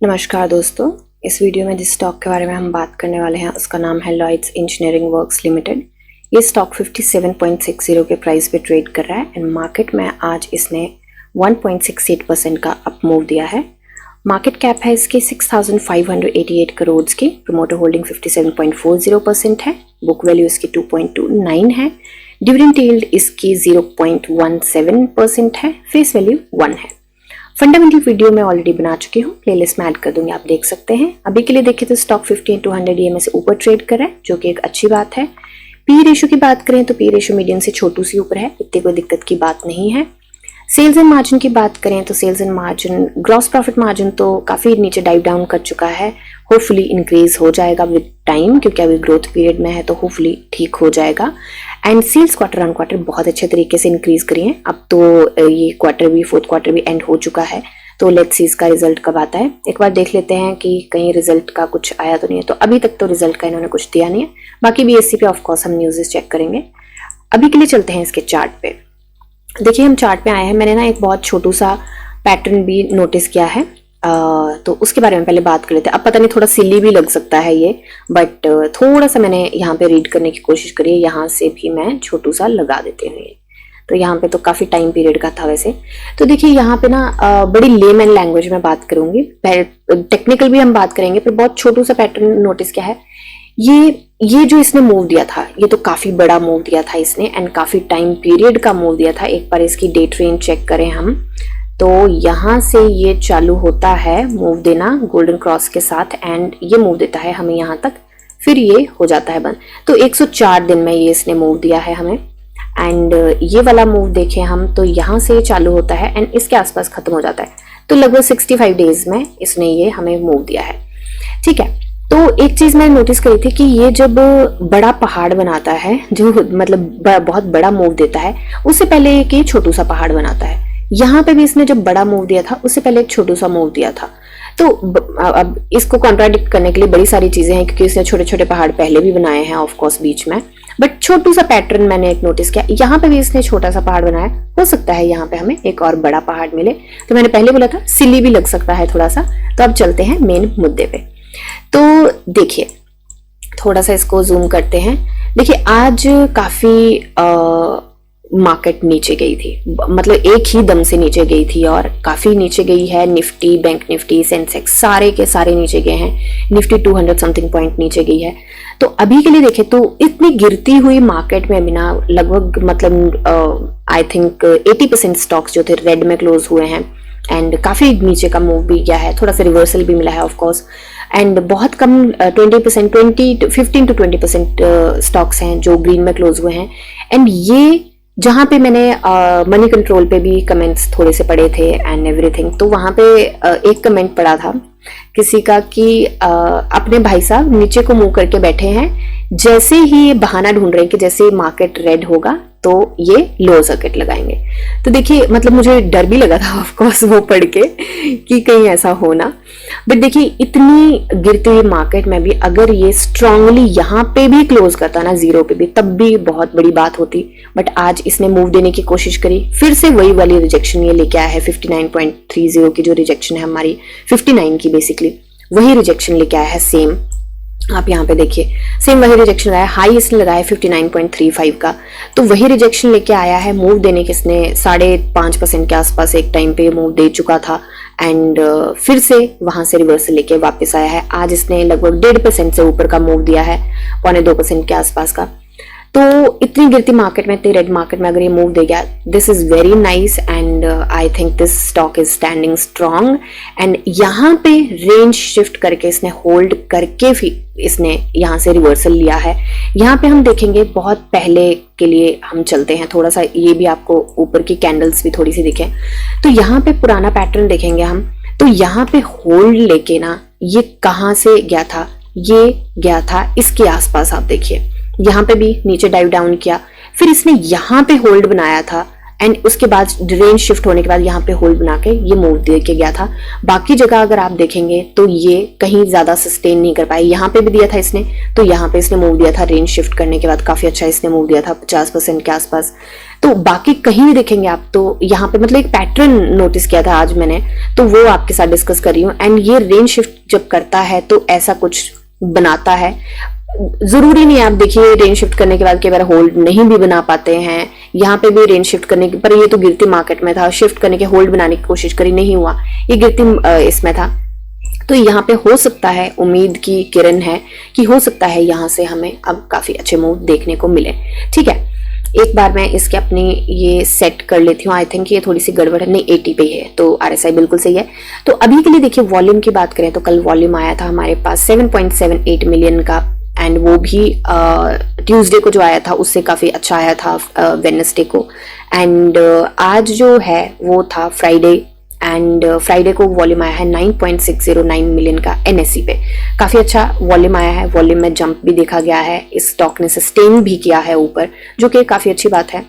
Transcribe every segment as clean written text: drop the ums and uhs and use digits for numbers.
नमस्कार दोस्तों, इस वीडियो में जिस स्टॉक के बारे में हम बात करने वाले हैं उसका नाम है लॉयड्स इंजीनियरिंग वर्क्स लिमिटेड। ये स्टॉक 57.60 के प्राइस पे ट्रेड कर रहा है एंड मार्केट में आज इसने 1.68% का अप मूव दिया है। मार्केट कैप है इसकी 6,588 करोड़ की। प्रमोटर होल्डिंग 57.40% है। बुक वैल्यू इसकी 2.29 है। डिविडेंड यील्ड इसकी 0.17% है। फेस वैल्यू 1 है। फंडामेंटल वीडियो मैं ऑलरेडी बना चुकी हूँ, प्लेलिस्ट में ऐड कर दूंगी, आप देख सकते हैं। अभी के लिए देखें तो स्टॉक 50/100 EMA से ऊपर ट्रेड कर रहा है, जो कि एक अच्छी बात है। पी रेशो की बात करें तो पी रेशो मीडियम से छोटू सी ऊपर है, इतनी कोई दिक्कत की बात नहीं है। सेल्स एंड मार्जिन की बात करें तो sales and margin, gross profit margin तो काफी नीचे डाइव डाउन कर चुका है। होपफुली इंक्रीज हो जाएगा विद टाइम, क्योंकि अभी ग्रोथ पीरियड में है तो होपफुली ठीक हो जाएगा। And sales quarter on quarter बहुत अच्छे तरीके से इंक्रीज करी है। अब तो ये क्वार्टर भी, फोर्थ क्वार्टर भी एंड हो चुका है, तो लेट्स सी इसका रिजल्ट कब आता है। एक बार देख लेते हैं कि कहीं रिजल्ट का कुछ आया तो नहीं है। तो अभी तक तो रिजल्ट का इन्होंने कुछ दिया नहीं है। बाकी BSE पे ऑफकोर्स हम न्यूज़ चेक करेंगे। अभी के लिए चलते हैं इसके चार्ट पे। देखिए, हम चार्ट पे आए हैं। मैंने ना एक बहुत छोटू सा पैटर्न भी नोटिस किया है, तो उसके बारे में पहले बात कर लेते हैं। अब पता नहीं, थोड़ा सिली भी लग सकता है ये, बट थोड़ा सा मैंने यहाँ पे रीड करने की कोशिश करी है। यहाँ से भी मैं छोटू सा लगा देती हूँ। तो यहाँ पे तो काफी टाइम पीरियड का था वैसे। तो देखिए, यहाँ पे ना बड़ी लेमैन लैंग्वेज में बात करूंगी, टेक्निकल भी हम बात करेंगे, पर बहुत छोटू सा पैटर्न नोटिस किया है। ये जो इसने मूव दिया था, ये तो काफी बड़ा मूव दिया था इसने, एंड काफी टाइम पीरियड का मूव दिया था। एक बार इसकी डेट रेंज चेक करें हम, तो यहाँ से ये चालू होता है मूव देना गोल्डन क्रॉस के साथ, एंड ये मूव देता है हमें यहाँ तक, फिर ये हो जाता है बंद। तो 104 दिन में ये इसने मूव दिया है हमें। एंड ये वाला मूव देखें हम, तो यहाँ से चालू होता है एंड इसके आसपास खत्म हो जाता है। तो लगभग 65 डेज में इसने ये हमें मूव दिया है। ठीक है, तो एक चीज मैंने नोटिस करी थी कि ये जब बड़ा पहाड़ बनाता है, जो मतलब बहुत बड़ा मूव देता है, उससे पहले एक छोटू सा पहाड़ बनाता है। यहाँ पे भी इसने जब बड़ा मूव दिया था, उससे पहले एक छोटू सा मूव दिया था। तो अब इसको कॉन्ट्राडिक्ट करने के लिए बड़ी सारी चीजें हैं, क्योंकि इसने छोटे छोटे पहाड़ पहले भी बनाए हैं ऑफ कोर्स बीच में, बट छोटू सा पैटर्न मैंने एक नोटिस किया। यहाँ पे भी इसने छोटा सा पहाड़ बनाया, हो सकता है यहाँ पे हमें एक और बड़ा पहाड़ मिले। तो मैंने पहले बोला था सिली भी लग सकता है थोड़ा सा। तो अब चलते हैं मेन मुद्दे पे। तो देखिए, थोड़ा सा इसको जूम करते हैं। देखिए, आज काफी मार्केट नीचे गई थी, मतलब एक ही दम से नीचे गई थी और काफी नीचे गई है। निफ्टी, बैंक निफ्टी, सेंसेक्स सारे के सारे नीचे गए हैं। निफ्टी 200 समथिंग पॉइंट नीचे गई है। तो अभी के लिए देखें तो इतनी गिरती हुई मार्केट में बिना लगभग मतलब आई थिंक 80% स्टॉक्स जो थे रेड में क्लोज हुए हैं, एंड काफी नीचे का मूव भी गया है। थोड़ा सा रिवर्सल भी मिला है ऑफ कोर्स, एंड बहुत कम 15 to 20% स्टॉक्स हैं जो ग्रीन में क्लोज हुए हैं। एंड ये जहां पे मैंने मनी कंट्रोल पे भी कमेंट्स थोड़े से पढ़े थे एंड एवरीथिंग, तो वहां पे एक कमेंट पढ़ा था किसी का कि अपने भाई साहब नीचे को मुंह करके बैठे हैं, जैसे ही ये बहाना ढूंढ रहे हैं कि जैसे मार्केट रेड होगा तो ये लो सर्किट लगाएंगे। तो देखिए, मतलब मुझे डर भी लगा था ऑफ कोर्स वो पढ़ के कि कहीं ऐसा हो ना। बट देखिए, इतनी गिरती हुई मार्केट में भी अगर ये स्ट्रांगली यहाँ पे भी क्लोज करता ना, जीरो पे भी, तब भी बहुत बड़ी बात होती। बट आज इसने मूव देने की कोशिश करी, फिर से वही वाली रिजेक्शन ये लेके आया है। 59.30 की जो रिजेक्शन है हमारी, 59 की बेसिकली वही रिजेक्शन लेके आया है। सेम आप यहाँ पे देखिए, सेम वही रिजेक्शन लगाया। हाई इसने लगाया 59.35 का, तो वही रिजेक्शन लेके आया है। मूव देने के इसने 5.5% के आसपास एक टाइम पे मूव दे चुका था, एंड फिर से वहां से रिवर्सल लेके वापस आया है। आज इसने लगभग 1.5% से ऊपर का मूव दिया है, 0.25% के आसपास का। तो इतनी गिरती मार्केट में, इतनी रेड मार्केट में अगर ये मूव दे गया, this is very nice, and I think this stock is standing strong. And यहाँ पे रेंज शिफ्ट करके इसने होल्ड करके भी इसने यहाँ से रिवर्सल लिया है। यहाँ पे हम देखेंगे, बहुत पहले के लिए हम चलते हैं थोड़ा सा, ये भी आपको ऊपर की कैंडल्स भी थोड़ी सी दिखें। तो यहाँ पे पुराना पैटर्न देखेंगे हम, तो यहाँ पे होल्ड लेके ना ये कहाँ से गया था, ये गया था इसके आसपास। आप देखिए, यहाँ पे भी नीचे डाइव डाउन किया, फिर इसने यहाँ पे होल्ड बनाया था, एंड उसके बाद रेंज शिफ्ट होने के बाद यहाँ पे होल्ड बना के ये मूव दे के गया था। बाकी जगह अगर आप देखेंगे तो ये कहीं ज्यादा सस्टेन नहीं कर पाए। यहाँ पे भी दिया था इसने, तो यहाँ पे इसने मूव दिया था रेंज शिफ्ट करने के बाद, काफी अच्छा इसने मूव दिया था 50% के आसपास। तो बाकी कहीं भी देखेंगे आप तो यहाँ पे मतलब एक पैटर्न नोटिस किया था आज मैंने, तो वो आपके साथ डिस्कस कर रही हूँ। एंड ये रेंज शिफ्ट जब करता है तो ऐसा कुछ बनाता है। जरूरी नहीं है आप देखिए रेंज शिफ्ट करने के बाद कई बार होल्ड नहीं भी बना पाते हैं। यहाँ पे भी रेंज शिफ्ट करने की, पर ये तो गिरती मार्केट में था, शिफ्ट करने के होल्ड बनाने की कोशिश करी, नहीं हुआ, ये गिरती इसमें था। तो यहाँ पे हो सकता है, उम्मीद की किरण है कि हो सकता है यहाँ से हमें अब काफी अच्छे मूव देखने को मिले। ठीक है, एक बार मैं इसके अपनी ये सेट कर लेती हूँ। आई थिंक ये थोड़ी सी गड़बड़ है, नहीं 80 पे है, तो RSI बिल्कुल सही है। तो अभी के लिए देखिए वॉल्यूम की बात करें तो कल वॉल्यूम आया था हमारे पास 7.78 मिलियन का, एंड वो भी ट्यूसडे को जो आया था उससे काफी अच्छा आया था वेडनेसडे को। एंड आज जो है वो था फ्राइडे, एंड फ्राइडे को वॉल्यूम आया है 9.609 मिलियन का NSE पे, काफी अच्छा वॉल्यूम आया है। वॉल्यूम में जंप भी देखा गया है, इस स्टॉक ने सस्टेन भी किया है ऊपर, जो कि काफी अच्छी बात है।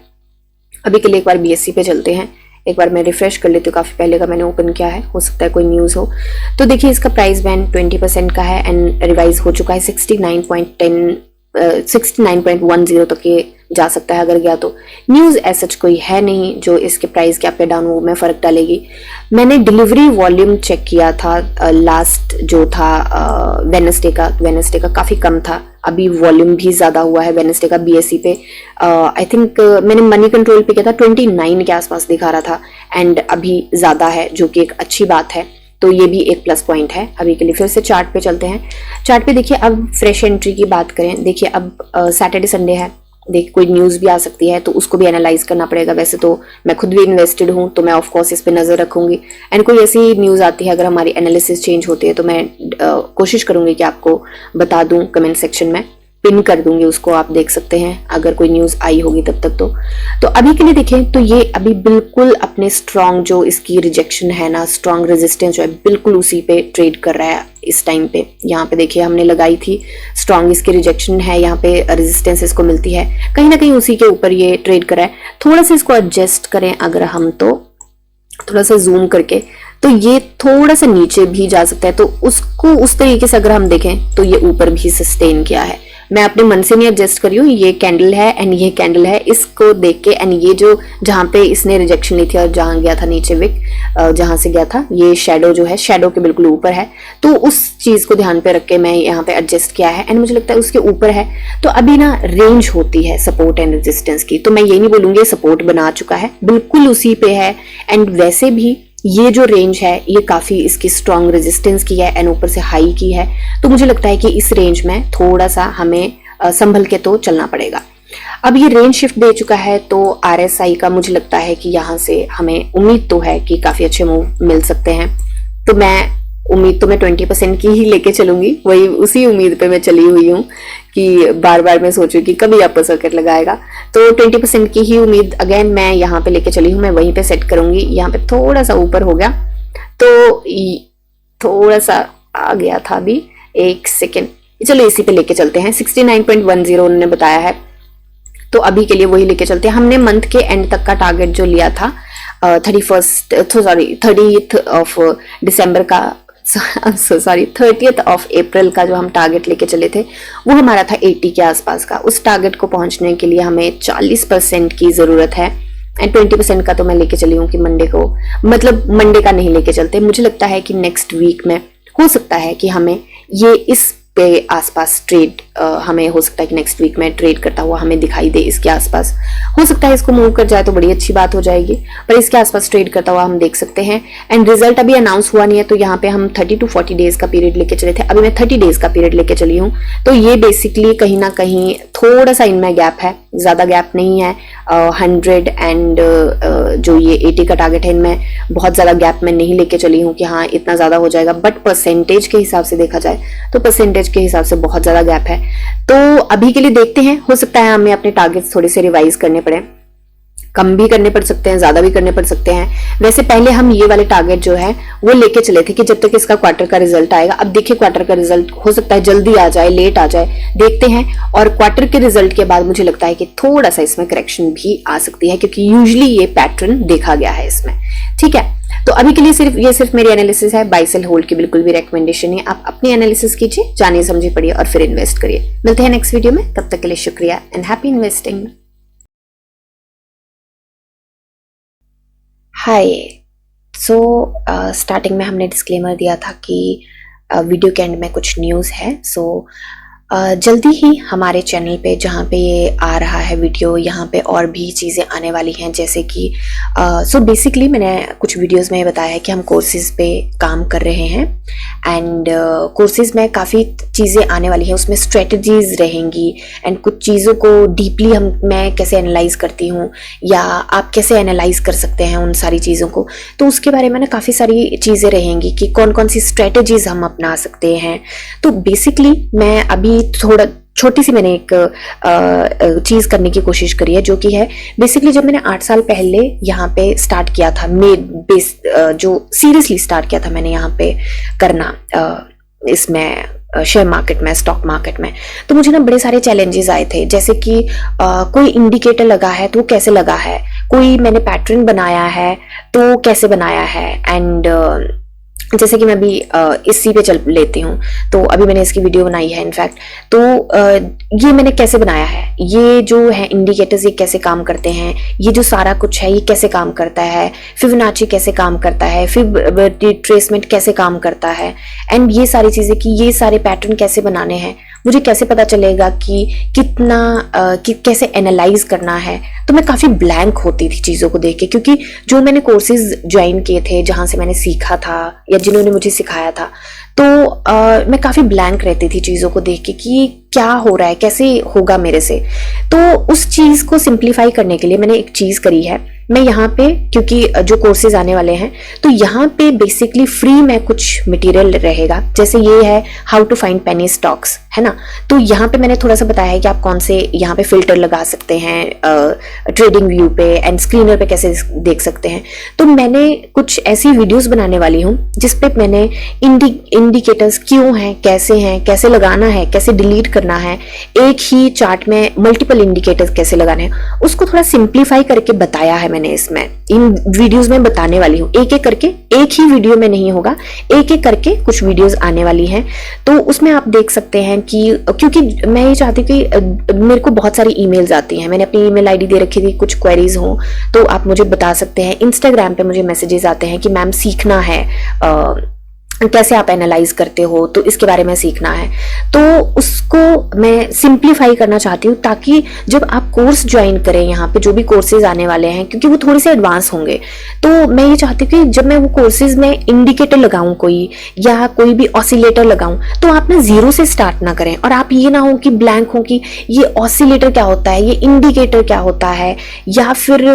अभी के लिए एक बार BSE पे चलते हैं, एक बार मैं रिफ्रेश कर लेती हूँ, काफी पहले का मैंने ओपन किया है, हो सकता है कोई न्यूज हो। तो देखिए इसका प्राइस बैंड 20% का है एंड रिवाइज हो चुका है 69.10 तक ये जा सकता है अगर गया तो। न्यूज ऐसा कोई है नहीं जो इसके प्राइस के अप या डाउन में फर्क डालेगी। मैंने डिलीवरी वॉल्यूम चेक किया था, लास्ट जो था वेडनेसडे का काफी कम था, अभी वॉल्यूम भी ज्यादा हुआ है वेडनेसडे का BSE पे। आई थिंक मैंने मनी कंट्रोल पे किया था 29 के आसपास दिखा रहा था, एंड अभी ज्यादा है, जो कि एक अच्छी बात है। तो ये भी एक प्लस पॉइंट है अभी के लिए। फिर से चार्ट पे चलते हैं। चार्ट पे देखिए अब फ्रेश एंट्री की बात करें, देखिए अब सैटरडे संडे है, देखिए कोई न्यूज भी आ सकती है तो उसको भी एनालाइज करना पड़ेगा। वैसे तो मैं खुद भी इन्वेस्टेड हूं तो मैं ऑफ कोर्स इस पे नजर रखूंगी, एंड कोई ऐसी न्यूज आती है अगर हमारी एनालिसिस चेंज होती है तो मैं कोशिश करूंगी कि आपको बता दूं, कमेंट सेक्शन में पिन कर दूंगी उसको, आप देख सकते हैं अगर कोई न्यूज आई होगी तब तक। तो अभी के लिए देखें तो ये अभी बिल्कुल अपने स्ट्रॉन्ग जो इसकी रिजेक्शन है ना, स्ट्रॉन्ग रेजिस्टेंस जो है, बिल्कुल उसी पे ट्रेड कर रहा है इस टाइम पे। यहाँ पे देखिए हमने लगाई थी स्ट्रॉन्ग, इसकी रिजेक्शन है, यहाँ पे रेजिस्टेंस इसको मिलती है, कहीं ना कहीं उसी के ऊपर ये ट्रेड कर रहा है। थोड़ा सा इसको एडजस्ट करें अगर हम, तो थोड़ा सा जूम करके, तो ये थोड़ा सा नीचे भी जा सकता है, तो उसको उस तरीके से अगर हम देखें तो ये ऊपर भी सस्टेन किया है। मैं अपने मन से नहीं एडजस्ट करी हूँ, ये कैंडल है एंड ये कैंडल है, इसको देख के, एंड ये जो जहां पे इसने रिजेक्शन ली थी और जहां गया था नीचे विक, जहां से गया था, ये शेडो जो है, शेडो के बिल्कुल ऊपर है, तो उस चीज को ध्यान पे रख के मैं यहाँ पे एडजस्ट किया है, एंड मुझे लगता है उसके ऊपर है। तो अभी ना रेंज होती है सपोर्ट एंड रेजिस्टेंस की, तो मैं ये नहीं बोलूंगी सपोर्ट बना चुका है, बिल्कुल उसी पे है। एंड वैसे भी ये जो रेंज है ये काफी इसकी स्ट्रॉन्ग रेजिस्टेंस की है एंड ऊपर से हाई की है, तो मुझे लगता है कि इस रेंज में थोड़ा सा हमें संभल के तो चलना पड़ेगा। अब ये रेंज शिफ्ट दे चुका है तो RSI का मुझे लगता है कि यहाँ से हमें उम्मीद तो है कि काफी अच्छे मूव मिल सकते हैं। तो मैं उम्मीद तो मैं 20% की ही लेके चलूंगी, वही उसी उम्मीद पे मैं चली हुई हूँ कि बार बार मैं सोचूं कि कभी अपर सर्किट लगाएगा, तो 20% की ही उम्मीद अगेन मैं यहाँ पे लेके चली हूँ, मैं वहीं पे सेट करूंगी। यहाँ पे थोड़ा सा ऊपर हो गया तो थोड़ा सा आ गया था, अभी एक सेकेंड, चलो इसी पे लेके चलते हैं। 69.10 उन्होंने बताया है, तो अभी के लिए वही लेके चलते हैं। हमने मंथ के एंड तक का टारगेट जो लिया था 30th ऑफ दिसंबर का, 30th ऑफ अप्रैल का जो हम टारगेट लेके चले थे वो हमारा था 80 के आसपास का। उस टारगेट को पहुंचने के लिए हमें 40% की जरूरत है, एंड 20% का तो मैं लेके चली हूँ कि मंडे को, मतलब मंडे का नहीं लेके चलते, मुझे लगता है कि नेक्स्ट वीक में हो सकता है कि हमें ये इस पे आसपास ट्रेड, हमें हो सकता है कि नेक्स्ट वीक में ट्रेड करता हुआ हमें दिखाई दे, इसके आसपास हो सकता है इसको मूव कर जाए तो बड़ी अच्छी बात हो जाएगी, पर इसके आसपास ट्रेड करता हुआ हम देख सकते हैं। एंड रिजल्ट अभी अनाउंस हुआ नहीं है, तो यहाँ पे हम 30 to 40 डेज का पीरियड लेके चले थे, अभी मैं 30 डेज का पीरियड लेके चली हूँ, तो ये बेसिकली कहीं ना कहीं थोड़ा सा इनमें गैप है, ज्यादा गैप नहीं है। 100 एंड जो ये 80 का टारगेट है, इनमें बहुत ज्यादा गैप में नहीं लेके चली हूँ कि हाँ इतना ज्यादा हो जाएगा, बट परसेंटेज के हिसाब से देखा जाए तो परसेंटेज के हिसाब से बहुत ज्यादा गैप है। तो अभी के लिए देखते हैं, हो सकता है हमें अपने टारगेट्स थोड़े से रिवाइज करने पड़े। कम भी करने पड़ सकते हैं, ज्यादा भी करने पड़ सकते हैं। वैसे पहले हम ये वाले टारगेट जो है वो लेके चले थे कि जब तक इसका क्वार्टर का रिजल्ट आएगा। अब देखिए क्वार्टर का रिजल्ट हो सकता है जल्दी आ जाए, लेट आ जाए, देखते हैं। और क्वार्टर के रिजल्ट के बाद मुझे लगता है कि थोड़ा सा इसमें करेक्शन भी आ सकती है, क्योंकि यूजुअली ये पैटर्न देखा गया है इसमें। ठीक है, तो अभी के लिए सिर्फ मेरी एनालिसिस है, बाय सेल होल्ड की बिल्कुल भी रेकमेंडेशन है। आप अपनी एनालिसिस कीजिए, जानिए समझिए पढ़िए और फिर इन्वेस्ट करिए। मिलते हैं नेक्स्ट वीडियो में, तब तक के लिए शुक्रिया and happy investing. Hi, so starting में हमने डिस्क्लेमर दिया था कि वीडियो के एंड में कुछ न्यूज़ है। सो जल्दी ही हमारे चैनल पे जहाँ पे ये आ रहा है वीडियो, यहाँ पे और भी चीज़ें आने वाली हैं, जैसे कि सो बेसिकली मैंने कुछ वीडियोस में बताया है कि हम कोर्सेज पे काम कर रहे हैं एंड कोर्सेज में काफ़ी चीज़ें आने वाली हैं, उसमें स्ट्रेटजीज रहेंगी एंड कुछ चीज़ों को डीपली मैं कैसे एनालाइज करती हूँ या आप कैसे एनालाइज कर सकते हैं उन सारी चीज़ों को, तो उसके बारे में ना काफ़ी सारी चीज़ें रहेंगी कि कौन कौन सी स्ट्रेटजीज हम अपना सकते हैं। तो बेसिकली मैं अभी थोड़ा छोटी सी मैंने एक चीज़ करने की कोशिश करी है, जो कि है बेसिकली जब मैंने 8 साल पहले यहाँ पे स्टार्ट किया था, जो सीरियसली स्टार्ट किया था मैंने यहाँ पे करना इसमें शेयर मार्केट में, स्टॉक मार्केट में, तो मुझे ना बड़े सारे चैलेंजेस आए थे। जैसे कि कोई इंडिकेटर लगा है तो कैसे लगा है, कोई मैंने पैटर्न बनाया है तो कैसे बनाया है, एंड जैसे कि मैं अभी इसी पे चल लेती हूँ, तो अभी मैंने इसकी वीडियो बनाई है इनफैक्ट, तो ये मैंने कैसे बनाया है, ये जो है इंडिकेटर्स ये कैसे काम करते हैं, ये जो सारा कुछ है ये कैसे काम करता है, फिबोनाची कैसे काम करता है, रिट्रेसमेंट कैसे काम करता है, एंड ये सारी चीज़ें कि ये सारे पैटर्न कैसे बनाने हैं, मुझे कैसे पता चलेगा कि कैसे एनालाइज करना है। तो मैं काफ़ी ब्लैंक होती थी चीज़ों को देख के, क्योंकि जो मैंने कोर्सेज ज्वाइन किए थे, जहाँ से मैंने सीखा था या जिन्होंने मुझे सिखाया था, तो मैं काफ़ी ब्लैंक रहती थी चीज़ों को देख के कि क्या हो रहा है, कैसे होगा मेरे से। तो उस चीज़ को सिंप्लीफाई करने के लिए मैंने एक चीज़ करी है। मैं यहाँ पे, क्योंकि जो कोर्सेज आने वाले हैं, तो यहाँ पे बेसिकली फ्री में कुछ मटेरियल रहेगा, जैसे ये है how to find penny stocks, है ना। तो यहाँ पे मैंने थोड़ा सा बताया है कि आप कौन से यहाँ पे फिल्टर लगा सकते हैं ट्रेडिंग व्यू पे एंड स्क्रीनर पे कैसे देख सकते हैं। तो मैंने कुछ ऐसी वीडियोस बनाने वाली हूँ जिसपे मैंने इंडिकेटर्स क्यों हैं, कैसे लगाना है, कैसे डिलीट करना है, एक ही चार्ट में मल्टीपल इंडिकेटर्स कैसे लगाने हैं, उसको थोड़ा सिंप्लीफाई करके बताया है मैंने इसमें, इन वीडियोस में बताने वाली हूँ। एक एक करके, एक ही वीडियो में नहीं होगा, एक एक करके कुछ वीडियोस आने वाली हैं। तो उसमें आप देख सकते हैं कि, क्योंकि मैं ये चाहती हूँ कि मेरे को बहुत सारी ईमेल्स आती हैं, मैंने अपनी ईमेल आईडी दे रखी थी, कुछ क्वेरीज हो तो आप मुझे बता सकते हैं। इंस्टाग्राम पे मुझे मैसेजेस आते हैं कि मैम सीखना है, कैसे आप एनालाइज करते हो, तो इसके बारे में सीखना है। तो उसको मैं सिंप्लीफाई करना चाहती हूँ, ताकि जब आप कोर्स ज्वाइन करें, यहाँ पे जो भी कोर्सेज आने वाले हैं, क्योंकि वो थोड़े से एडवांस होंगे, तो मैं ये चाहती हूँ कि जब मैं वो कोर्सेज में इंडिकेटर लगाऊं कोई, या कोई भी ऑसिलेटर लगाऊं, तो आप ना जीरो से स्टार्ट ना करें और आप ये ना हो कि ब्लैंक हो कि ये ऑसिलेटर क्या होता है, ये इंडिकेटर क्या होता है, या फिर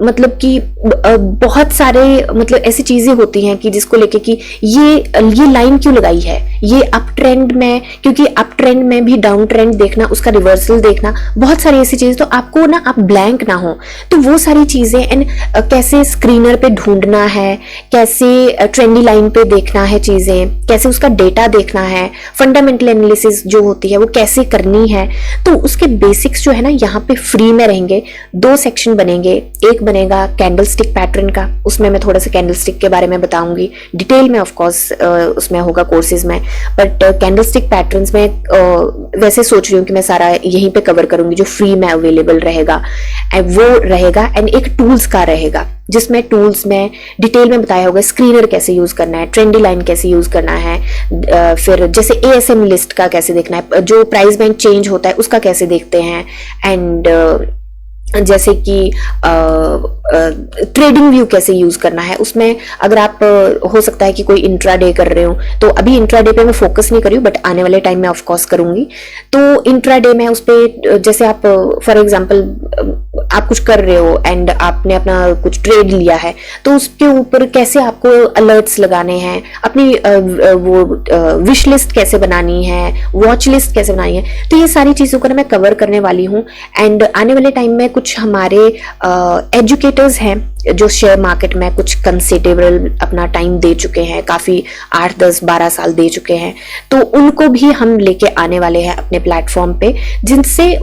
मतलब कि बहुत सारे मतलब ऐसी चीजें होती हैं कि जिसको लेके कि ये लाइन क्यों लगाई है, ये अप ट्रेंड में, क्योंकि अप ट्रेंड में भी डाउन ट्रेंड देखना, उसका रिवर्सल देखना, बहुत सारी ऐसी चीजें, तो आपको ना आप ब्लैंक ना हो, तो वो सारी चीजें एंड कैसे स्क्रीनर पे ढूंढना है, कैसे ट्रेंडी लाइन पे देखना है चीजें, कैसे उसका डेटा देखना है, फंडामेंटल एनालिसिस जो होती है वो कैसे करनी है, तो उसके बेसिक्स जो है ना यहाँ पे फ्री में रहेंगे। 2 सेक्शन बनेंगे, एक बनेगा कैंडलस्टिक पैटर्न का, उसमें मैं थोड़ा सा कैंडलस्टिक के बारे में बताऊंगी, डिटेल में ऑफ कोर्स उसमें होगा कोर्सेज में, बट कैंडलस्टिक पैटर्न्स में वैसे सोच रही हूँ कि मैं सारा यहीं पे कवर करूंगी, जो फ्री में अवेलेबल रहेगा वो रहेगा, एंड एक टूल्स का रहेगा जिसमें टूल्स में डिटेल में बताया होगा स्क्रीनर कैसे यूज करना है, ट्रेंडी लाइन कैसे यूज करना है, फिर जैसे ASM लिस्ट का कैसे देखना है, जो प्राइस बैंड चेंज होता है उसका कैसे देखते हैं, एंड जैसे कि ट्रेडिंग व्यू कैसे यूज करना है। उसमें अगर आप हो सकता है कि कोई इंट्राडे कर रहे हो, तो अभी इंट्राडे पे मैं फोकस नहीं कर रही हूँ, बट आने वाले टाइम में ऑफ कोर्स करूंगी। तो इंट्राडे में उस पे जैसे आप फॉर एग्जांपल आप कुछ कर रहे हो एंड आपने अपना कुछ ट्रेड लिया है, तो उसके ऊपर कैसे आपको अलर्ट्स लगाने हैं, अपनी वो विश लिस्ट कैसे बनानी है, वॉच लिस्ट कैसे बनानी है, तो ये सारी चीज़ों को ना मैं कवर करने वाली हूँ। एंड आने वाले टाइम में कुछ हमारे एजुकेटर्स हैं जो शेयर मार्केट में कुछ कंसिडरेबल अपना टाइम दे चुके हैं, काफ़ी 8, 10, 12 साल दे चुके हैं, तो उनको भी हम लेके आने वाले हैं अपने प्लेटफॉर्म पे, जिनसे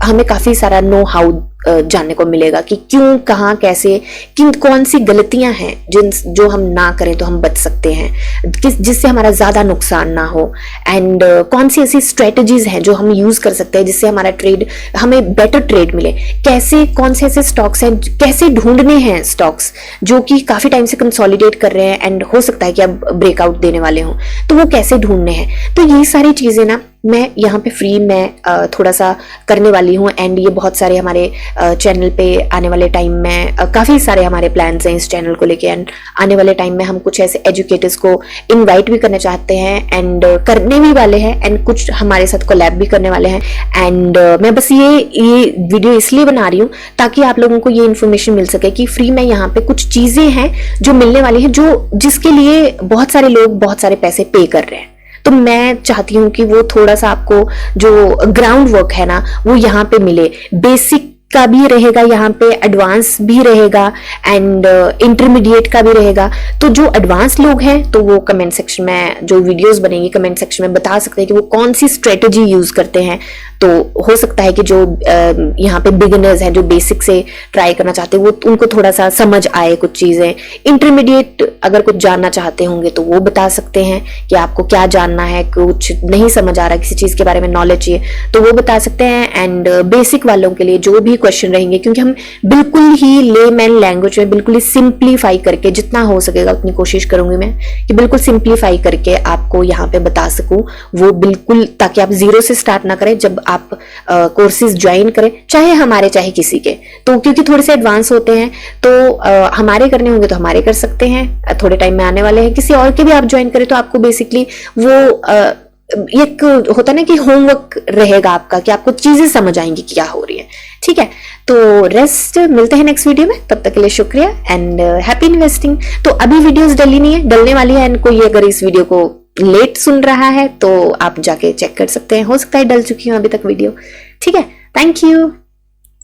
हमें काफ़ी सारा नो हाउ जानने को मिलेगा कि क्यों, कहाँ, कैसे, कौन सी गलतियां हैं जो हम ना करें तो हम बच सकते हैं, जिससे हमारा ज़्यादा नुकसान ना हो, एंड कौन सी ऐसी स्ट्रेटजीज हैं जो हम यूज़ कर सकते हैं जिससे हमारा ट्रेड, हमें बेटर ट्रेड मिले, कैसे, कौन से ऐसे स्टॉक्स हैं, कैसे ढूंढने हैं स्टॉक्स जो कि काफ़ी टाइम से कंसोलिडेट कर रहे हैं एंड हो सकता है कि अब ब्रेकआउट देने वाले हों, तो वो कैसे ढूंढने हैं। तो ये सारी चीज़ें ना मैं यहाँ पे फ्री में थोड़ा सा करने वाली हूँ। एंड ये बहुत सारे हमारे चैनल पे आने वाले टाइम में काफ़ी सारे हमारे प्लान्स हैं इस चैनल को लेके, एंड आने वाले टाइम में हम कुछ ऐसे एजुकेटर्स को इनवाइट भी करना चाहते हैं एंड करने भी वाले हैं, एंड कुछ हमारे साथ कोलैब भी करने वाले हैं। एंड मैं बस ये वीडियो इसलिए बना रही हूँ ताकि आप लोगों को ये इन्फॉर्मेशन मिल सके कि फ्री में यहाँ पे कुछ चीज़ें हैं जो मिलने वाली हैं, जो जिसके लिए बहुत सारे लोग बहुत सारे पैसे पे कर रहे हैं। तो मैं चाहती हूँ कि वो थोड़ा सा आपको जो ग्राउंड वर्क है ना वो यहाँ पे मिले, बेसिक का भी रहेगा यहाँ पे, एडवांस भी रहेगा एंड इंटरमीडिएट का भी रहेगा। तो जो एडवांस लोग हैं तो वो कमेंट सेक्शन में जो वीडियोस बनेंगी कमेंट सेक्शन में बता सकते हैं कि वो कौन सी स्ट्रेटजी यूज करते हैं। तो हो सकता है कि जो यहाँ पे बिगिनर्स हैं जो बेसिक से ट्राई करना चाहते हैं वो उनको थोड़ा सा समझ आए कुछ चीजें। इंटरमीडिएट अगर कुछ जानना चाहते होंगे तो वो बता सकते हैं कि आपको क्या जानना है, कुछ नहीं समझ आ रहा, किसी चीज के बारे में नॉलेज चाहिए तो वो बता सकते हैं। एंड बेसिक वालों के लिए जो भी क्वेश्चन रहेंगे, क्योंकि हम बिल्कुल ही लेमैन लैंग्वेज में बिल्कुल ही सिंप्लीफाई करके, जितना हो सकेगा उतनी कोशिश करूंगी मैं कि बिल्कुल सिंप्लीफाई करके आपको यहाँ पे बता सकूं, वो बिल्कुल, ताकि आप जीरो से स्टार्ट ना करें जब आप कोर्सेज ज्वाइन करें, चाहे हमारे चाहे किसी के। तो क्योंकि थोड़े से एडवांस होते हैं तो हमारे करने होंगे तो हमारे कर सकते हैं, थोड़े टाइम में आने वाले हैं, किसी और के भी आप ज्वाइन करें तो आपको बेसिकली वो एक होता है ना कि होमवर्क रहेगा आपका, कि आपको चीजें समझ आएंगी क्या हो रही है। ठीक है, तो रेस्ट मिलते हैं नेक्स्ट वीडियो में, तब तक के लिए शुक्रिया एंड हैप्पी इन्वेस्टिंग। तो अभी वीडियोस डली नहीं है, डलने वाली है, एंड कोई अगर इस वीडियो को लेट सुन रहा है तो आप जाके चेक कर सकते हैं, हो सकता है डल चुकी हूँ अभी तक वीडियो। ठीक है, थैंक यू।